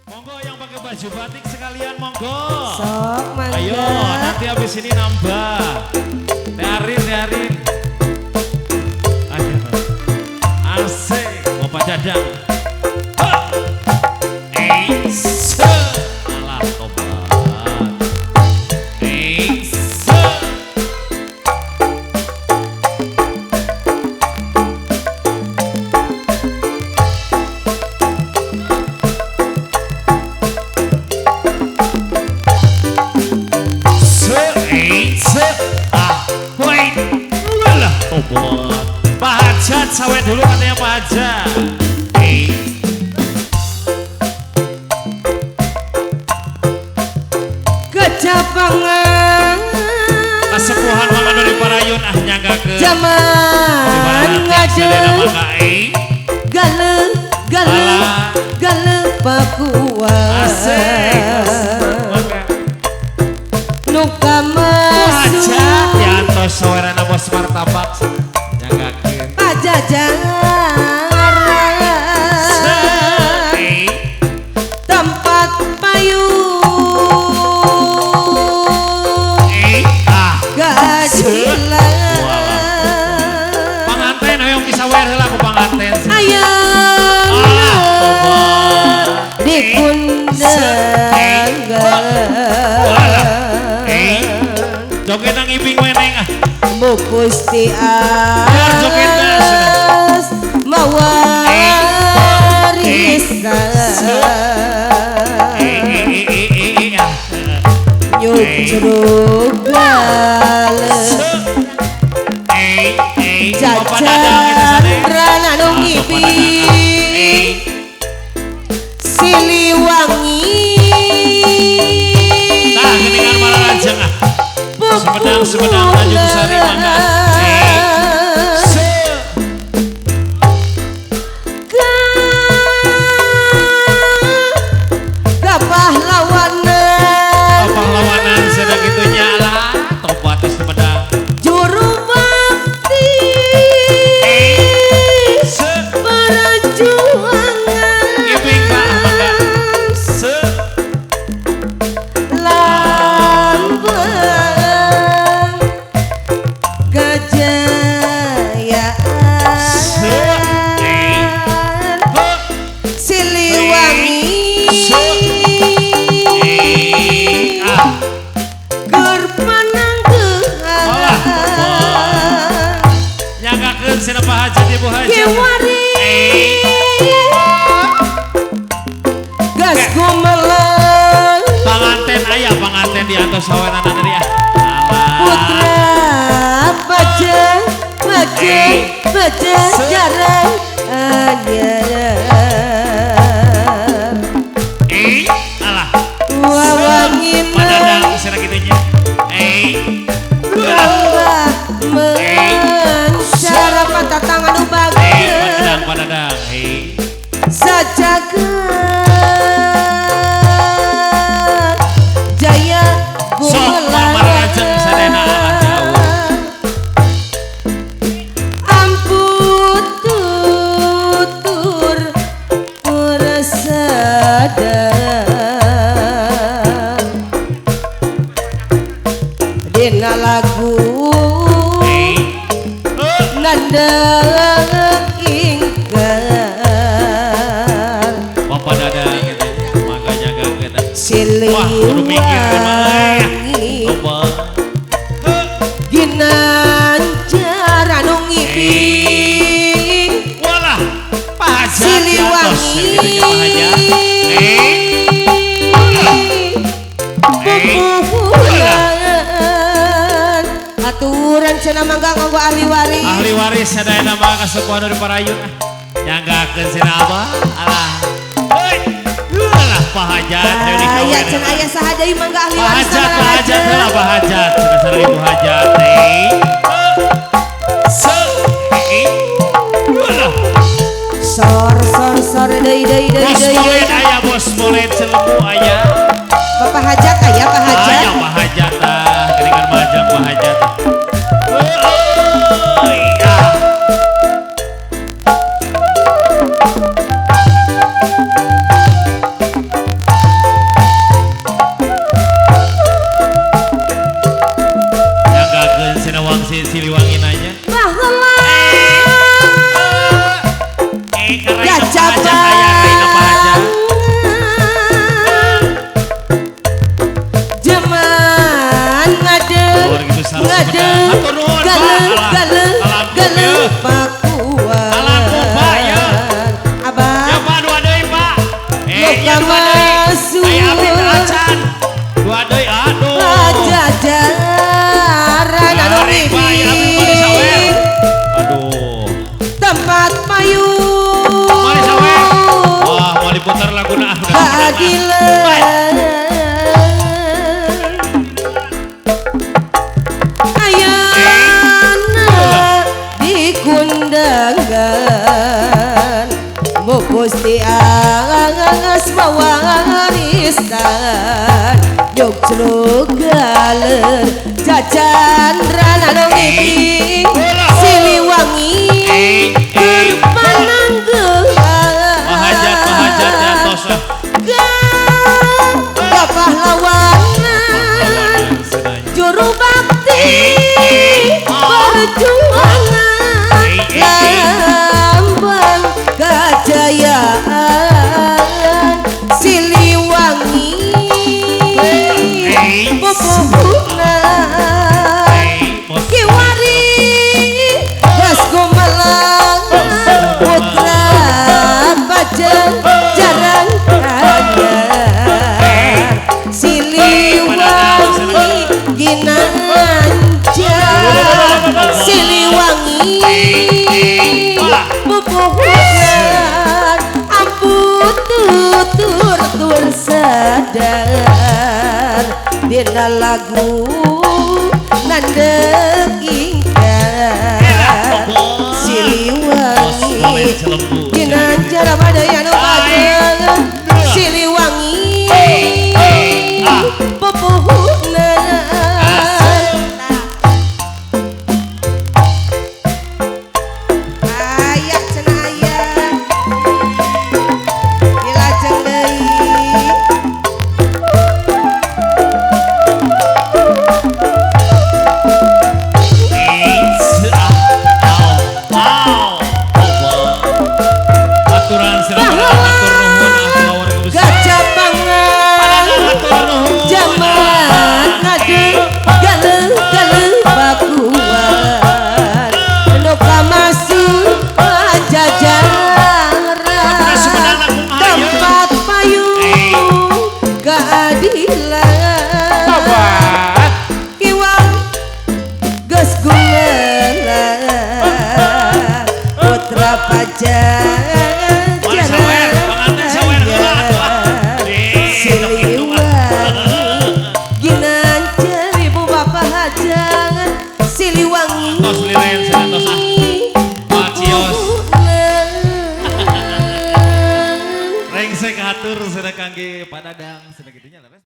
Monggo yang pakai baju batik sekalian monggo. Sok mangga. Ayo nanti habis ini nambah. Tearin. Ayo. Asik, Bapak Dadang. Alah tobat. Pak Hajat sawet dulu katanya Pak Hajat. Kecapangan Kesepuhan Mama Nuri Parayun nyangga ke zaman ngajeng gale pakuan nuka masuk Hajat diantos sawerana bos martabak nyangga ke pajajaran tempat payung gajilan panganten hoyong kisawer heula ku panganten ayo dikundengan joget nang ibing weneng Bu Gusti joget As mawariskan nyucruk bales jajaran anu ngibing Siliwangi nah geningan malah lajeng Sumedang Tanjung Sari mangga pahlawanan sedang itu nyala tobat di Sumedang juru bakti perjuangan ibing Pak mangga lambang kejayaan Siliwangi nyanggakeun cenah Pak Hajat Ibu Hajat Kiwari gas gumelang panganten aya panganten di atas sawerana deui putra baja jarang alah wawangin padadang cenah kitu nya Allah sarapan tatangan bagus padadang sajagat jaya marajeng sadena ampun tutur purasadar dina lagu nandang ingkar Bapak Dadang gitu mangga nyanggakeun Siliwangi ginanjar anu ngibing walah Pak Hajat Siliwangi pupulan aturan cenah mangga nganggo ahli waris sadayana mah kasepuhan Nuri Parayun nyanggakeun cenah abah alah alah Pak Hajat aya cenah aya saha deui mangga ahli Pak waris Hajat heula Pak Hajat cenah sareng Ibu Hajat sor deui bos molet aya bos molet celembu aya Bapak Hajat aya Pak Hajat aya Pak Hajat geningan majang Pak Hajat Boga masuk Aya abdi teh acan. Dua deui aduh. Pajajaran anu Tarik bae abdi mah disawer. Aduh. tempat payung Mari sawer. Wah, mau diputar laguna. keadilan ayana di kundangan mu Gusti angas mawaristan nyuk celuk galer jajan rana anu ngiping Siliwangi keur pananggeungan Mahajat jantos lah. pahlawanan juru bakti perjuangan lambang kejayaan Siliwangi pupuhna kiwari gas gumelang putra pajajaran anyar Siliwangi ginanjar Siliwangi pupuhan ampun tutur sadar dina lagu nandeg ingkar Siliwangi ginanjar badaya nu bageung Siliwangi pupuhna aya cenah aya dilajeng deui Aturan sirah atur nuhun gajah pangan jaman ngadeng galeuh bakuan nu kamasuk pajajaran tempat payung keadilan kiwang geus gumelang putra pajajaran ginanjar ibu bapak hajangan Siliwangi Tos liren santos ah. Macios. Rengsek hatur cenah kangge padadang cenah kitu nya.